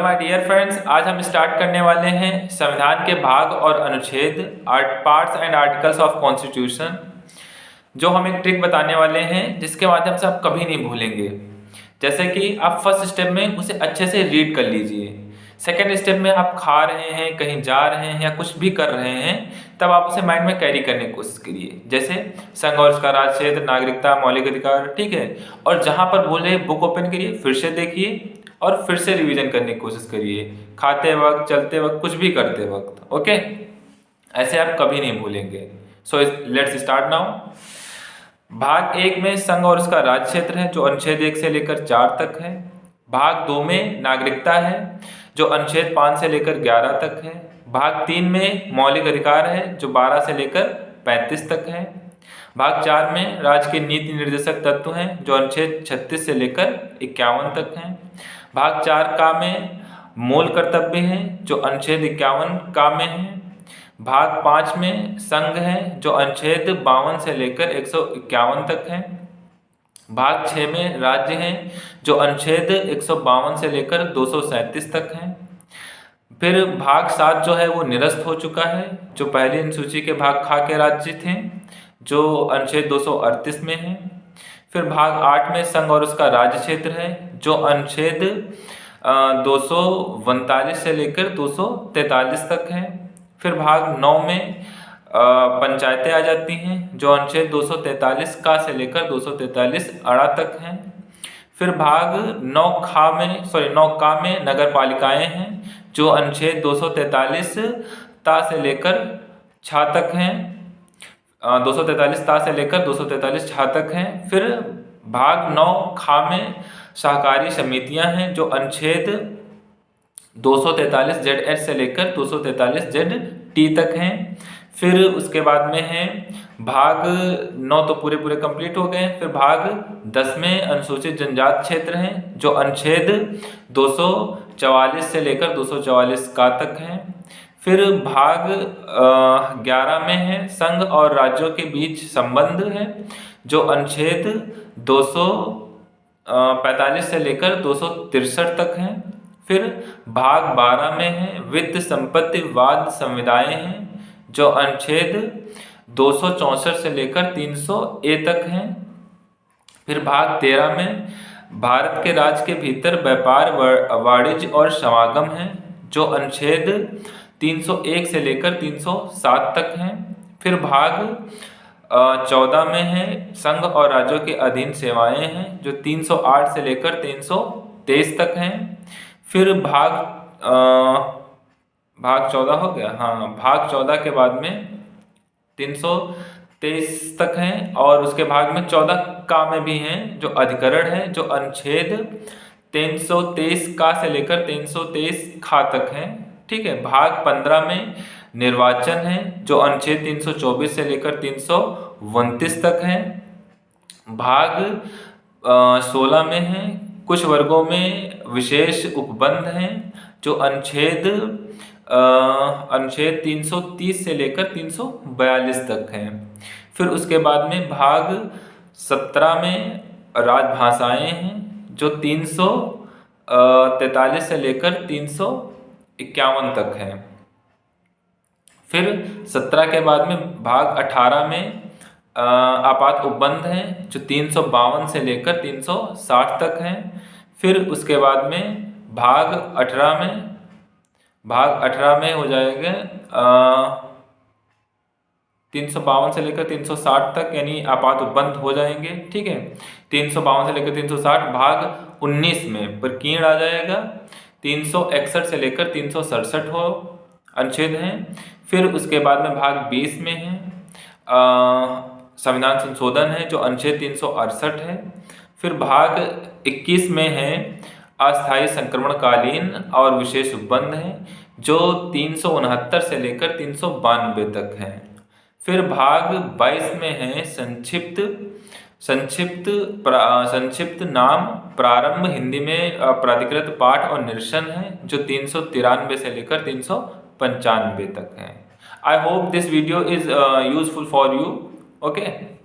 My dear friends, आज हम start करने वाले हैं संविधान के भाग और अनुच्छेद parts and articles of constitution. जो हम एक ट्रिक बताने वाले हैं जिसके माध्यम से आप कभी नहीं भूलेंगे। जैसे कि आप फर्स्ट स्टेप में उसे अच्छे से रीड कर लीजिए, सेकेंड स्टेप में आप खा रहे हैं, कहीं जा रहे हैं या कुछ भी कर रहे हैं, तब आप उसे माइंड में कैरी करने की कोशिश करिए। जैसे संघ और उसका राज क्षेत्र, नागरिकता, मौलिक अधिकार, ठीक है। और जहां पर बोले बुक ओपन करिए, फिर से देखिए और फिर से रिवीजन करने की कोशिश करिए, खाते वक्त, चलते वक्त, कुछ भी करते वक्त। ओके, ऐसे आप कभी नहीं भूलेंगे। So let's start now. भाग 1 में संघ और उसका राज्य क्षेत्र है, जो अनुच्छेद 1 से लेकर 4 तक है। भाग 2 में नागरिकता है, जो अनुच्छेद 5 से लेकर 11 तक है। भाग 3 में मौलिक अधिकार है, जो 12 से लेकर 35 तक है। भाग 4 में राज्य के नीति निर्देशक तत्व हैं, जो अनुच्छेद 36 से लेकर 51 तक हैं। भाग 4 का में मूल कर्तव्य हैं, जो अनुच्छेद 51 का में है। भाग 5 में संघ है, जो अनुच्छेद 52 से लेकर 151 तक है। भाग 6 में राज्य हैं, जो अनुच्छेद 152 से लेकर 237 तक हैं। फिर भाग 7 जो है वो निरस्त हो चुका है, जो पहली अनुसूची के भाग खा के राज्य थे, जो अनुच्छेद 238 में है। फिर भाग 8 में संघ और उसका राज्य क्षेत्र है, जो अनुच्छेद 239 से लेकर 243 तक है। फिर भाग 9 में पंचायतें आ जाती हैं, जो अनुच्छेद 243 का से लेकर 243 अड़ा तक हैं। फिर भाग 9 का में नगर पालिकाएँ हैं, जो अनुच्छेद 243 ता से लेकर छा तक हैं, 243 ता से लेकर 243 छा तक हैं। फिर भाग 9 खा में सहकारी समितियां हैं, जो अनुच्छेद 243 ZH से लेकर 243 ZT तक हैं। फिर उसके बाद में है भाग 9 तो पूरे कंप्लीट हो गए। फिर भाग 10 में अनुसूचित जनजाति क्षेत्र हैं, जो अनुच्छेद 244 से लेकर 244 का तक हैं। फिर भाग 11 में है संघ और राज्यों के बीच संबंध है, जो अनुच्छेद 245 से लेकर 263 तक है। फिर भाग 12 में है वित्त संपत्तिवाद संविदाएं हैं, जो अनुच्छेद 264 से लेकर 300A तक हैं। फिर भाग 13 में भारत के राज्य के भीतर व्यापार, वाणिज्य और समागम हैं, जो अनुच्छेद 301 से लेकर 307 तक हैं। फिर भाग 14 में है संघ और राज्यों के अधीन सेवाएं हैं, जो 308 से लेकर 323 तक हैं। फिर भाग 14 हो गया, हाँ, भाग 14 के बाद में 323 तक हैं। और उसके भाग में 14 का में भी हैं, जो अधिकरण है, जो अनुच्छेद 323 का से लेकर 323 खा तक हैं, ठीक है। भाग 15 में निर्वाचन है, जो अनुच्छेद 324 से लेकर 329 तक है। भाग 16 में है कुछ वर्गों में विशेष उपबंध हैं, जो अनुच्छेद 330 से लेकर 342 तक हैं। फिर उसके बाद में भाग 17 में राजभाषाएं हैं, जो 343 से लेकर 351 तक है। फिर 17 के बाद में भाग 18 में आपात उपबंध हैं, जो 352 से लेकर 360 तक हैं। फिर उसके बाद में भाग 18 में हो जाएगा 352 से लेकर 360 तक, यानी आपात उपबंध हो जाएंगे, ठीक है। 352 से लेकर 360। भाग 19 में प्रकीर्ण आ जाएगा, 361 से लेकर 367 हो अनुच्छेद हैं। फिर उसके बाद में भाग 20 में है संविधान संशोधन है, जो अनुच्छेद 368 है। फिर भाग 21 में है अस्थायी संक्रमणकालीन और विशेष उपबंध है, जो 369 से लेकर 392 तक है। फिर भाग 22 में है संक्षिप्त नाम प्रारंभ हिंदी में प्राधिकृत पाठ और निरसन है, जो 393 से लेकर 395 तक है। I hope this video is useful for you. Okay.